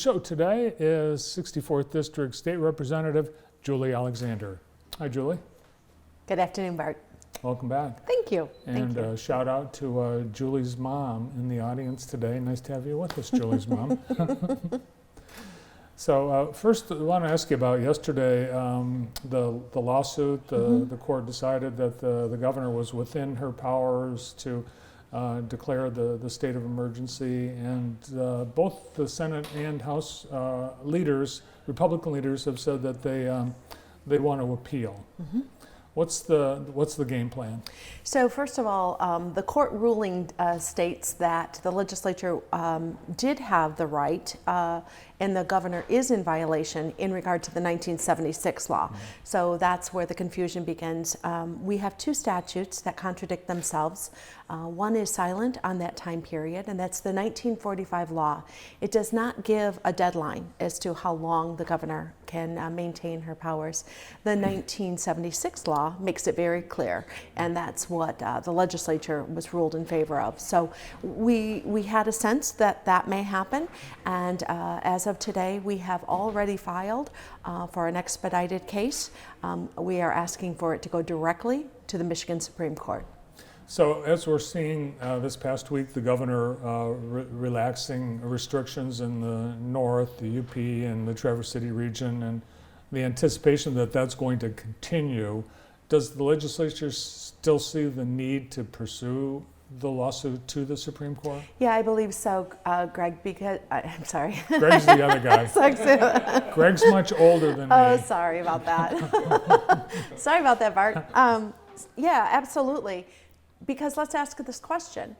Show today is 64th District State Representative Julie Alexander. Hi, Julie. Good afternoon, Bart. Welcome back. Thank you. And Thank you. Shout out to Julie's mom in the audience today. Nice to have you with us, Julie's mom. So first, I want to ask you about yesterday, the lawsuit. The court decided that the governor was within her powers to declare the state of emergency, and both the Senate and House leaders, Republican leaders, have said that they want to appeal. What's the game plan? So first of all, the court ruling states that the legislature did have the right, and the governor is in violation in regard to the 1976 law. So that's where the confusion begins. We have two statutes that contradict themselves. One is silent on that time period, and that's the 1945 law. It does not give a deadline as to how long the governor can maintain her powers. The 1976 law makes it very clear, and that's what the legislature was ruled in favor of. So we had a sense that that may happen, and as of today, we have already filed for an expedited case. We are asking for it to go directly to the Michigan Supreme Court. So as we're seeing this past week, the governor relaxing restrictions in the north, the UP, and the Traverse City region, and the anticipation that that's going to continue, does the legislature still see the need to pursue the lawsuit to the Supreme Court? Yeah, I believe so, Greg, because, I'm sorry. Greg's the other guy. Greg's much older than me. Oh, sorry about that. Sorry about that, Bart. Yeah, absolutely. Because let's ask this question.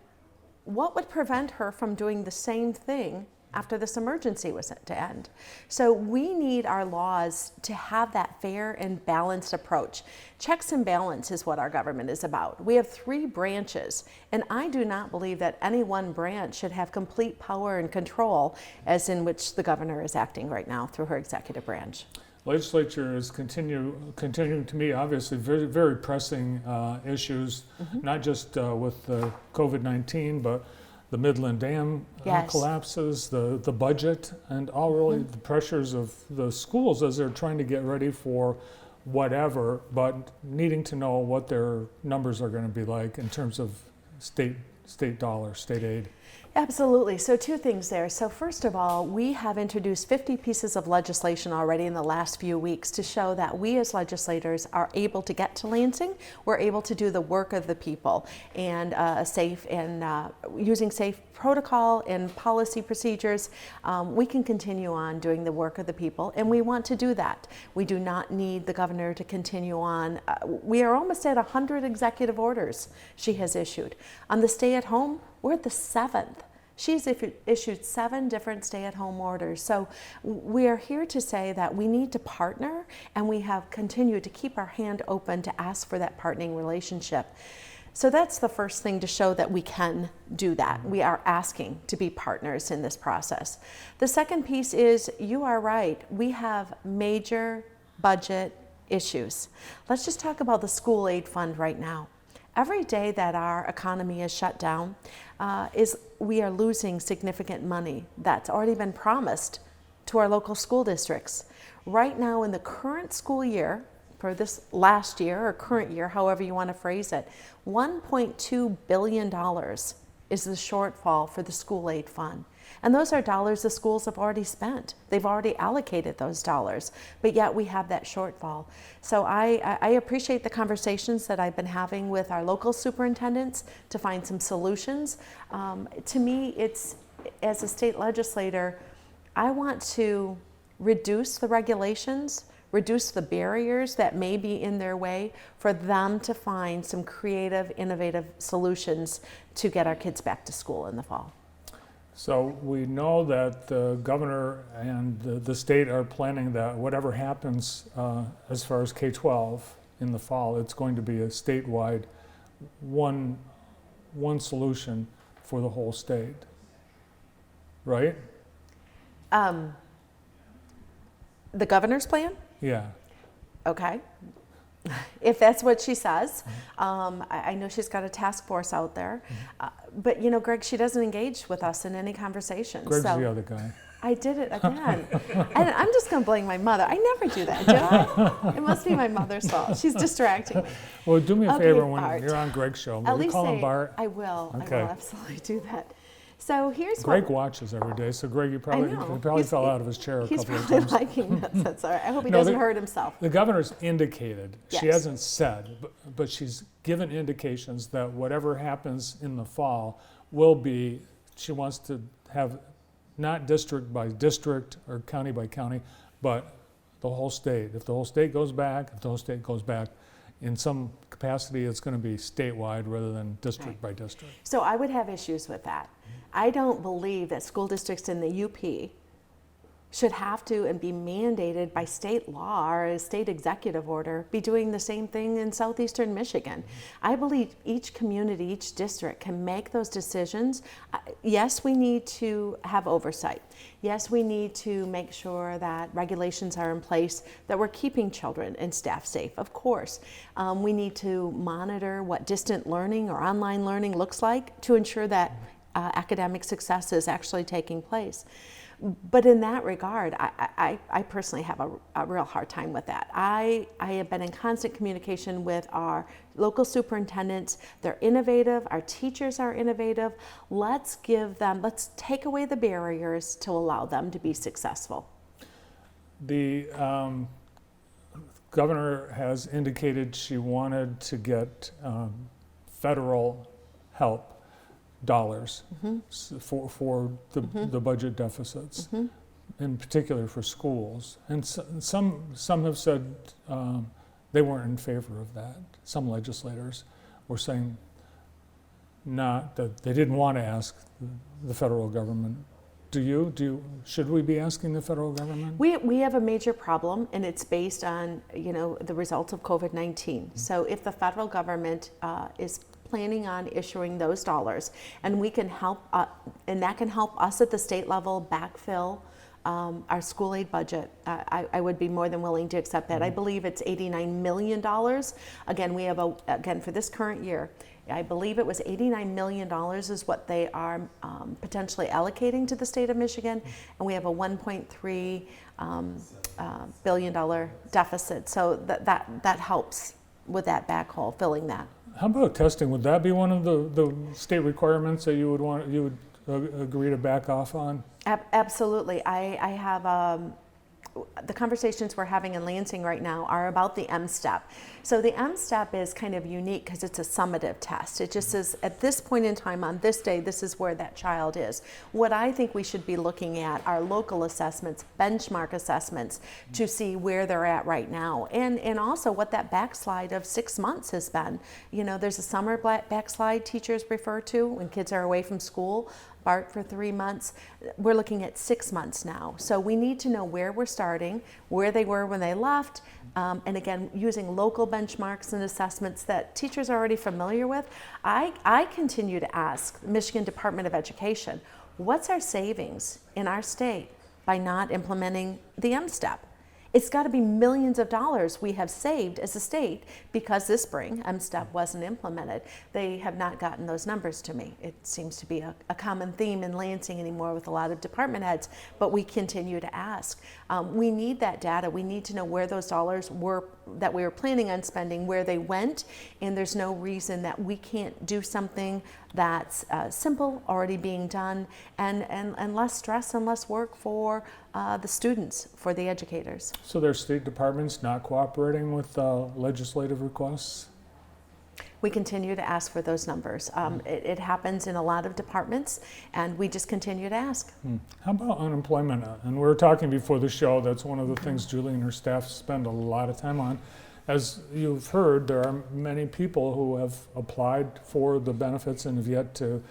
What would prevent her from doing the same thing after this emergency was to end? So we need our laws to have that fair and balanced approach. Checks and balance is what our government is about. We have three branches, and I do not believe that any one branch should have complete power and control, as in which the governor is acting right now through her executive branch. Legislature is continuing to meet, obviously, very, very pressing issues, not just with COVID-19, but the Midland Dam collapses, the budget, and all really the pressures of the schools as they're trying to get ready for whatever, but needing to know what their numbers are going to be like in terms of state dollars, state aid. Absolutely. So two things there. So first of all, we have introduced 50 pieces of legislation already in the last few weeks to show that we as legislators are able to get to Lansing. We're able to do the work of the people, and safe and using safe protocol and policy procedures. We can continue on doing the work of the people, and we want to do that. We do not need the governor to continue on. We are almost at 100 executive orders she has issued. On the stay-at-home, we're at the 7th. She's issued 7 different stay-at-home orders. So we are here to say that we need to partner, and we have continued to keep our hand open to ask for that partnering relationship. So that's the first thing to show that we can do that. We are asking to be partners in this process. The second piece is, you are right, we have major budget issues. Let's just talk about the school aid fund right now. Every day that our economy is shut down, we are losing significant money that's already been promised to our local school districts. Right now in the current school year, for this last year or current year, however you want to phrase it, $1.2 billion is the shortfall for the school aid fund. And those are dollars the schools have already spent. They've already allocated those dollars, but yet we have that shortfall. So I appreciate the conversations that I've been having with our local superintendents to find some solutions. To me, it's, as a state legislator, I want to reduce the regulations, reduce the barriers that may be in their way for them to find some creative, innovative solutions to get our kids back to school in the fall. So we know that the governor and the state are planning that whatever happens as far as K-12 in the fall, it's going to be a statewide one solution for the whole state, right? The governor's plan? Yeah. Okay. If that's what she says. I know she's got a task force out there. But, you know, Greg, she doesn't engage with us in any conversations. Greg's the other guy. I did it again. And I'm just going to blame my mother. I never do that, do I? It must be my mother's fault. She's distracting me. Well, do me a Okay, favor when Bart. you're on Greg's show. At Will you least call him say, Bart? I will. Okay. I will absolutely do that. So here's Greg what. watches every day, so Greg, you I probably, know. he probably He's- fell out of his chair a He's couple of probably times. liking this. That's all right. I hope he No, doesn't the- hurt himself. The governor's indicated, she Yes. hasn't said, but she's given indications that whatever happens in the fall will be, she wants to have not district by district or county by county, but the whole state. If the whole state goes back, in some capacity, it's going to be statewide rather than district by district. So I would have issues with that. I don't believe that school districts in the UP should have to and be mandated by state law or a state executive order be doing the same thing in southeastern Michigan. I believe each community, each district can make those decisions. Yes, we need to have oversight. Yes, we need to make sure that regulations are in place, that we're keeping children and staff safe, of course. We need to monitor what distant learning or online learning looks like to ensure that academic success is actually taking place. But in that regard, I personally have a real hard time with that. I have been in constant communication with our local superintendents. They're innovative. Our teachers are innovative. Let's take away the barriers to allow them to be successful. The governor has indicated she wanted to get federal help dollars for the budget deficits, in particular for schools. And some have said they weren't in favor of that. Some legislators were saying not that they didn't want to ask the federal government. Should we be asking the federal government? We have a major problem, and it's based on the results of COVID-19. So if the federal government is planning on issuing those dollars, and we can help, and that can help us at the state level backfill our school aid budget. I would be more than willing to accept that. I believe it's $89 million. Again, we have again for this current year, I believe it was $89 million is what they are potentially allocating to the state of Michigan, and we have a $1.3 billion deficit. So that helps with that backhaul, filling that. How about testing? Would that be one of the state requirements that you would agree to back off on? Absolutely. I have the conversations we're having in Lansing right now are about the M-STEP. So the M-STEP is kind of unique because it's a summative test. It just says at this point in time on this day, this is where that child is. What I think we should be looking at are local assessments, benchmark assessments to see where they're at right now, and also what that backslide of 6 months has been. There's a summer backslide teachers refer to when kids are away from school. Bart for 3 months. We're looking at 6 months now. So we need to know where we're starting, where they were when they left, and again, using local benchmarks and assessments that teachers are already familiar with. I continue to ask the Michigan Department of Education, what's our savings in our state by not implementing the M-STEP? It's got to be millions of dollars we have saved as a state because this spring M-STEP wasn't implemented. They have not gotten those numbers to me. It seems to be a common theme in Lansing anymore with a lot of department heads, but we continue to ask. We need that data. We need to know where those dollars were that we were planning on spending, where they went, and there's no reason that we can't do something that's simple, already being done, and less stress and less work for the students, for the educators. So there's state departments not cooperating with legislative requests? We continue to ask for those numbers. It happens in a lot of departments, and we just continue to ask. How about unemployment? And we were talking before the show, that's one of the things Julie and her staff spend a lot of time on. As you've heard, there are many people who have applied for the benefits and have yet to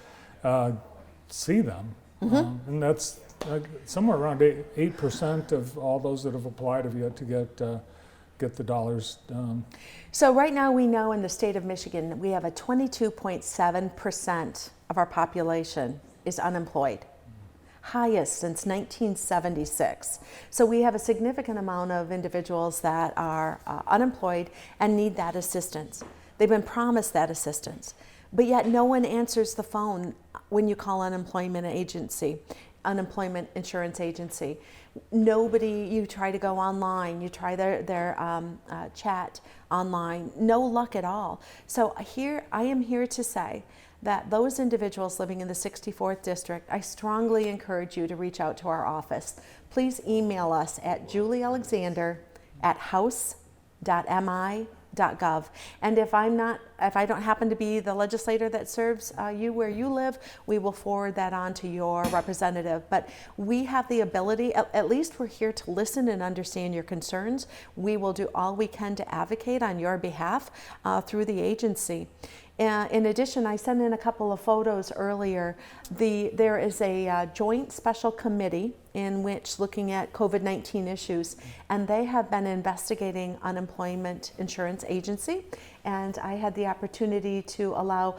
see them. And that's somewhere around 8% of all those that have applied have yet to get the dollars. So right now we know in the state of Michigan that we have a 22.7% of our population is unemployed. Highest since 1976. So we have a significant amount of individuals that are unemployed and need that assistance. They've been promised that assistance, but yet no one answers the phone when you call unemployment agency. unemployment insurance agency. Nobody, you try to go online, you try their chat online, no luck at all. So I am here to say that those individuals living in the 64th district, I strongly encourage you to reach out to our office. Please email us at juliealexander@house.mi.gov. And if I don't happen to be the legislator that serves you where you live, we will forward that on to your representative. But we have the ability, at least we're here to listen and understand your concerns. We will do all we can to advocate on your behalf through the agency. In addition, I sent in a couple of photos earlier. There is a joint special committee in which looking at COVID-19 issues, and they have been investigating unemployment insurance agency. And I had the opportunity to allow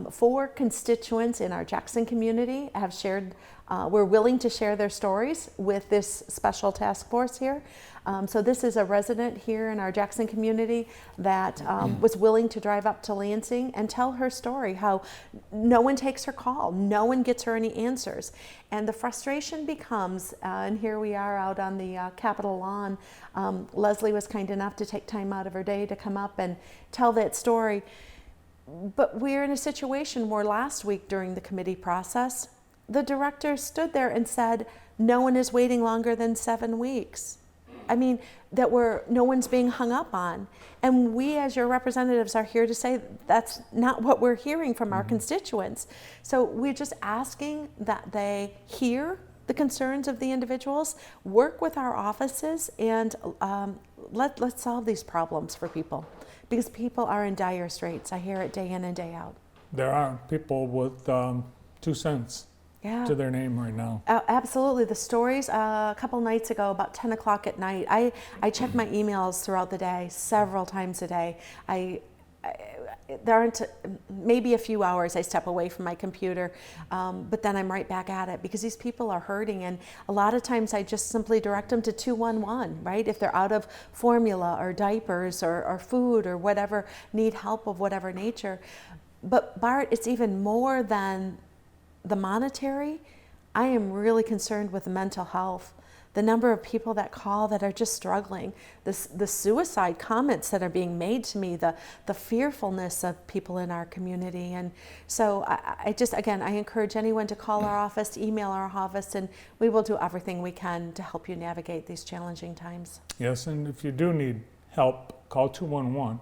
4 constituents in our Jackson community have shared, were willing to share their stories with this special task force here. So this is a resident here in our Jackson community that was willing to drive up to Lansing and tell her story, how no one takes her call, no one gets her any answers. And the frustration becomes, and here we are out on the Capitol lawn, Leslie was kind enough to take time out of her day to come up and tell that story. But we're in a situation where last week during the committee process, the director stood there and said, no one is waiting longer than 7 weeks. I mean, no one's being hung up on. And we as your representatives are here to say that's not what we're hearing from our constituents. So we're just asking that they hear the concerns of the individuals, work with our offices, and let's solve these problems for people. Because people are in dire straits. I hear it day in and day out. There are people with 2 cents. Yeah. To their name right now. Absolutely. The stories, a couple nights ago, about 10 o'clock at night, I check my emails throughout the day, several times a day. There aren't, maybe a few hours I step away from my computer, but then I'm right back at it because these people are hurting. And a lot of times I just simply direct them to 211, right? If they're out of formula or diapers or food or whatever, need help of whatever nature. But Bart, it's even more than the monetary. I am really concerned with mental health. The number of people that call that are just struggling, the suicide comments that are being made to me, the fearfulness of people in our community. And so I encourage anyone to call our office, email our office, and we will do everything we can to help you navigate these challenging times. Yes, and if you do need help, call 211.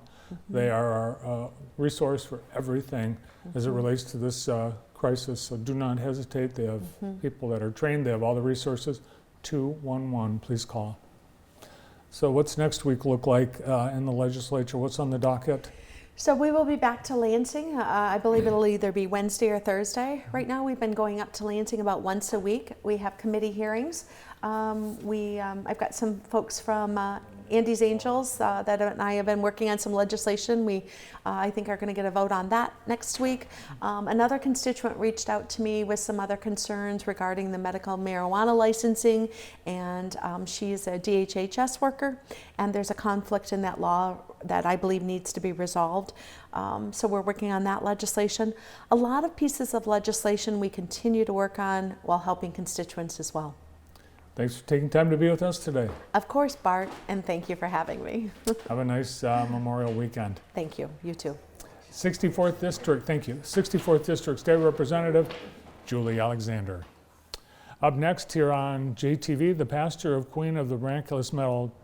They are our resource for everything as it relates to this crisis, so do not hesitate. They have people that are trained, they have all the resources. 211, please call. So what's next week look like in the legislature? What's on the docket? So we will be back to Lansing. I believe it'll either be Wednesday or Thursday. Right now we've been going up to Lansing about once a week. We have committee hearings. I've got some folks from Andy's Angels that and I have been working on some legislation. We, I think, are going to get a vote on that next week. Another constituent reached out to me with some other concerns regarding the medical marijuana licensing, and she's a DHHS worker, and there's a conflict in that law that I believe needs to be resolved. So we're working on that legislation. A lot of pieces of legislation we continue to work on while helping constituents as well. Thanks for taking time to be with us today. Of course, Bart, and thank you for having me. Have a nice Memorial weekend. Thank you. You too. 64th District, thank you. 64th District State Representative Julie Alexander. Up next here on JTV, the pastor of Queen of the Miraculous Medal,